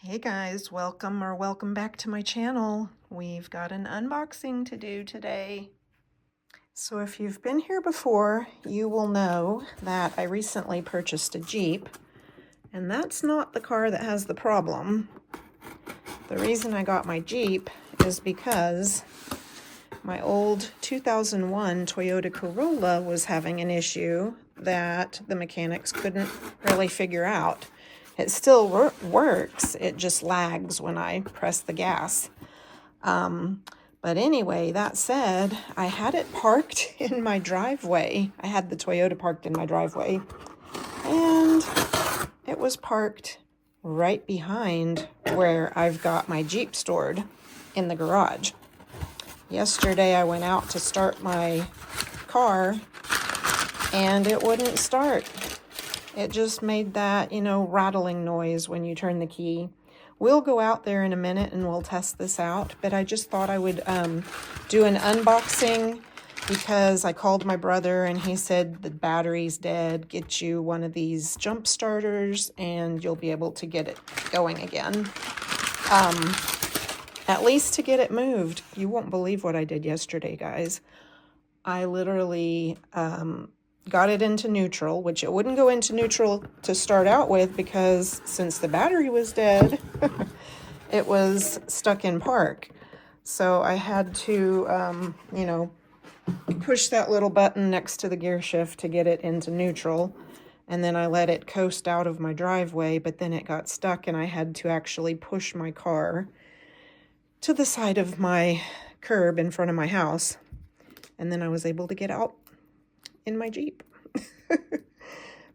Hey guys, welcome back to my channel. We've got an unboxing to do today. So if you've been here before, you will know that I recently purchased a Jeep, and that's not the car that has the problem. The reason I got my Jeep is because my old 2001 Toyota Corolla was having an issue that the mechanics couldn't really figure out. It still works, it just lags when I press the gas. But anyway, that said, I had it parked in my driveway. I had the Toyota parked in my driveway, and it was parked right behind where I've got my Jeep stored in the garage. Yesterday I went out to start my car and it wouldn't start. It just made that, rattling noise when you turn the key. We'll go out there in a minute and we'll test this out, but I just thought I would do an unboxing because I called my brother and he said the battery's dead. Get you one of these jump starters and you'll be able to get it going again. At least to get it moved. You won't believe what I did yesterday, guys. I literally got it into neutral, which it wouldn't go into neutral to start out with because since the battery was dead, it was stuck in park. So I had to, push that little button next to the gear shift to get it into neutral. And then I let it coast out of my driveway, but then it got stuck and I had to actually push my car to the side of my curb in front of my house. And then I was able to get out in my Jeep.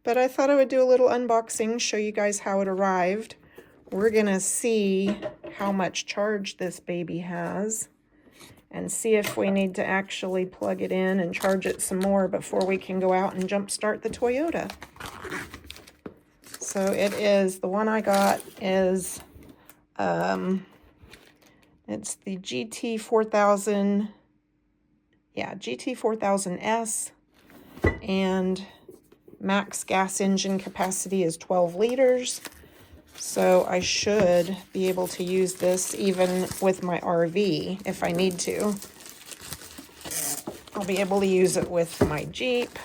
But I thought I would do a little unboxing, show you guys how it arrived. We're gonna see how much charge this baby has and see if we need to actually plug it in and charge it some more before we can go out and jump start the Toyota. So it is, the one I got is, it's the GT4000, GT4000S, and max gas engine capacity is 12 liters. So I should be able to use this even with my RV if I need to. I'll be able to use it with my Jeep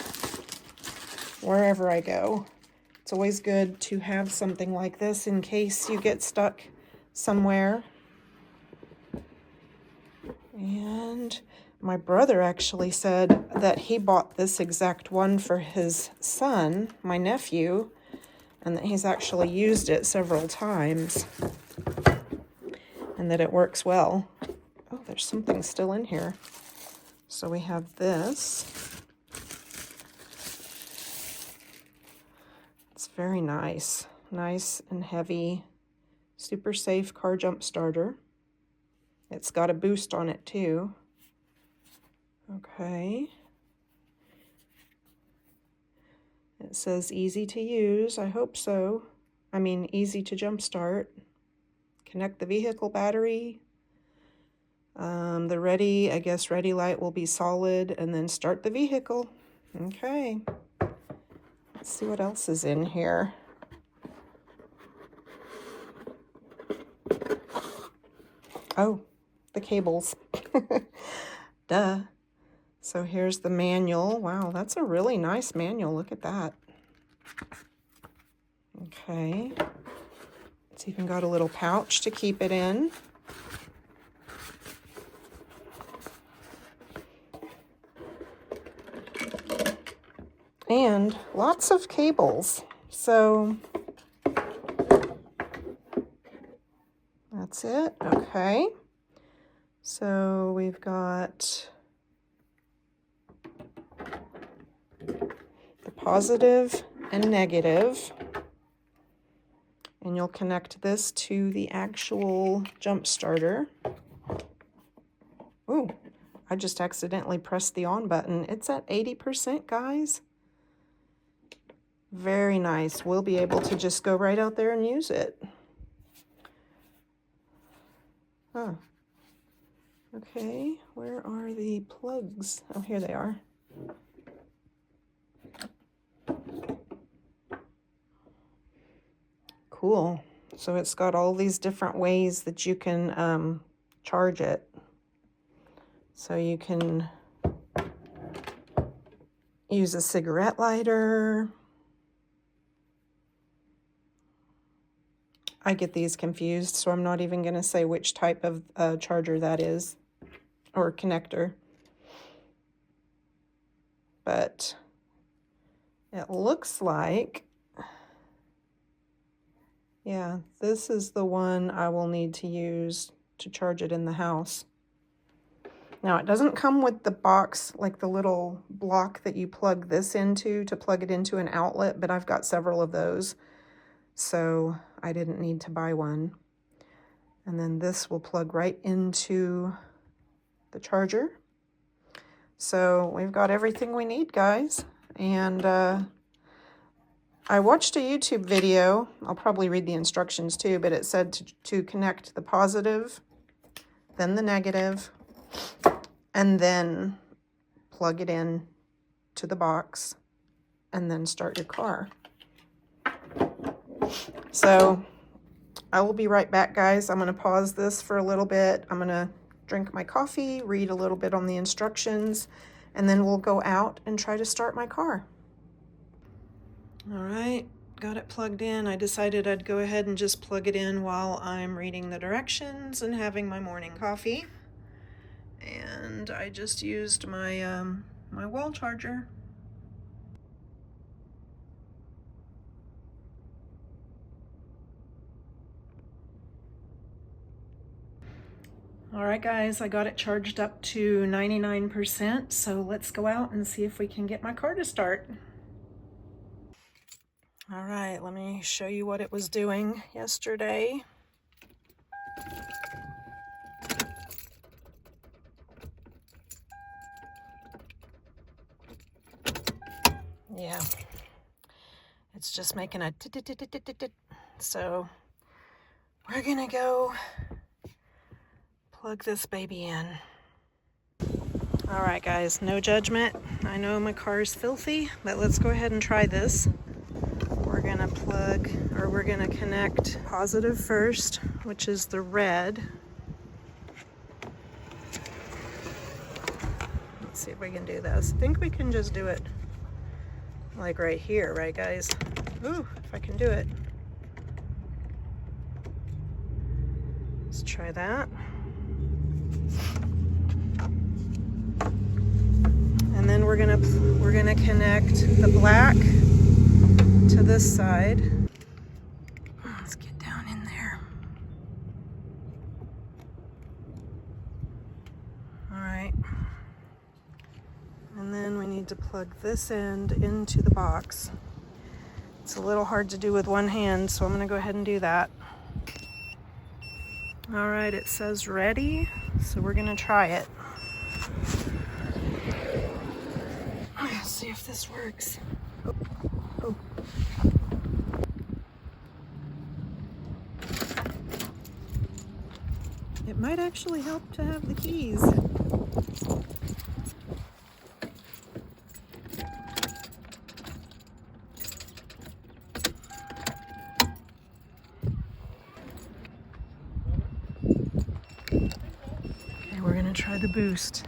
wherever I go. It's always good to have something like this in case you get stuck somewhere. And my brother actually said that he bought this exact one for his son, my nephew, and that he's actually used it several times and that it works well. Oh, there's something still in here. So we have this. It's very nice. Nice and heavy, super safe car jump starter. It's got a boost on it too. Okay. It says easy to use. I hope so. I mean, easy to jumpstart. Connect the vehicle battery. The ready light will be solid, and then start the vehicle. Okay. Let's see what else is in here. Oh, the cables. Duh. So here's the manual. Wow, that's a really nice manual. Look at that. Okay. It's even got a little pouch to keep it in. And lots of cables. So that's it. Okay. So we've got the positive and negative, and you'll connect this to the actual jump starter. Ooh, I just accidentally pressed the on button. It's at 80%, guys. Very nice. We'll be able to just go right out there and use it. Huh. Okay, where are the plugs? Oh, here they are. Cool. So it's got all these different ways that you can charge it. So you can use a cigarette lighter. I get these confused, so I'm not even going to say which type of charger that is, or connector. But it looks like, yeah, this is the one I will need to use to charge it in the house. Now, it doesn't come with the box, like the little block that you plug this into to plug it into an outlet, but I've got several of those, so I didn't need to buy one. And then this will plug right into the charger. So we've got everything we need, guys. And I watched a YouTube video. I'll probably read the instructions too, but it said to connect the positive, then the negative, and then plug it in to the box, and then start your car. So I will be right back, guys. I'm going to pause this for a little bit. I'm going to drink my coffee, read a little bit on the instructions, and then we'll go out and try to start my car. All right, got it plugged in. I decided I'd go ahead and just plug it in while I'm reading the directions and having my morning coffee. And I just used my my wall charger. All right, guys, I got it charged up to 99%, so let's go out and see if we can get my car to start. All right, let me show you what it was doing yesterday. Yeah, it's just making a tit-tit-tit-tit-tit. So we're gonna go plug this baby in. All right, guys, no judgment. I know my car is filthy, but let's go ahead and try this. We're gonna plug, or we're gonna connect positive first, which is the red. Let's see if we can do this. I think we can just do it like right here, right, guys? Ooh, if I can do it. Let's try that. And then we're gonna connect the black to this side. Let's get down in there. All right. And then we need to plug this end into the box. It's a little hard to do with one hand, so I'm gonna go ahead and do that. All right, it says ready, so we're gonna try it. Let's see if this works. Oh. It might actually help to have the keys. Okay, we're gonna try the boost.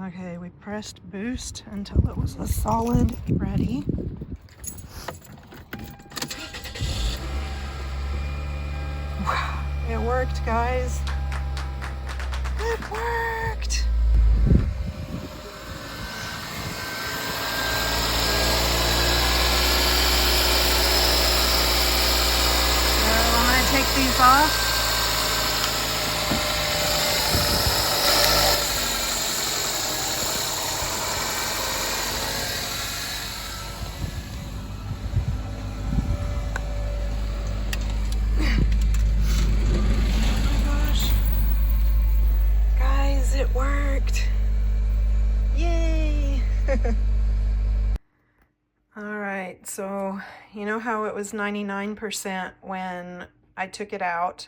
Okay, we pressed boost until it was a solid ready. It worked, guys. It worked. So I'm gonna take these off. It worked. Yay. All right, so you know how it was 99% when I took it out.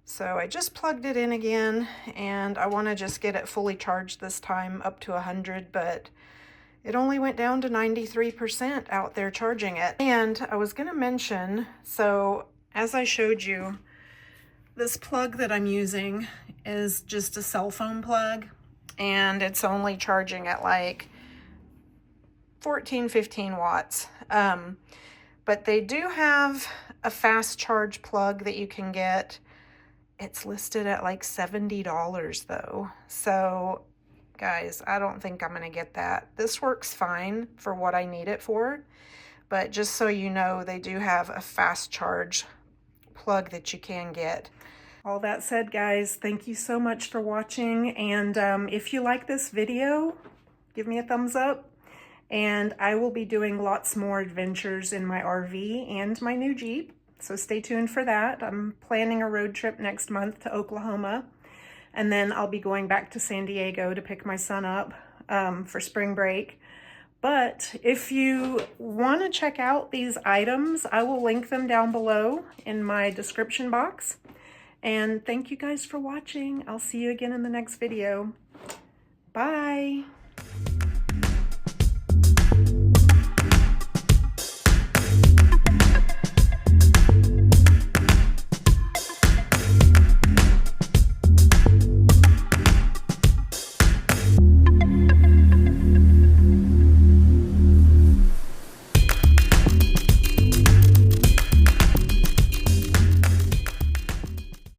So I just plugged it in again, and I want to just get it fully charged this time up to 100, but it only went down to 93% out there charging it. And I was going to mention, so as I showed you, this plug that I'm using is just a cell phone plug, and it's only charging at like 14-15 watts. But they do have a fast charge plug that you can get. It's listed at like $70 though. So guys, I don't think I'm gonna get that. This works fine for what I need it for, but just so you know, they do have a fast charge plug that you can get. All that said, guys, thank you so much for watching, and if you like this video, give me a thumbs up, and I will be doing lots more adventures in my RV and my new Jeep, so stay tuned for that. I'm planning a road trip next month to Oklahoma, and then I'll be going back to San Diego to pick my son up for spring break. But if you want to check out these items, I will link them down below in my description box. And thank you guys for watching. I'll see you again in the next video. Bye.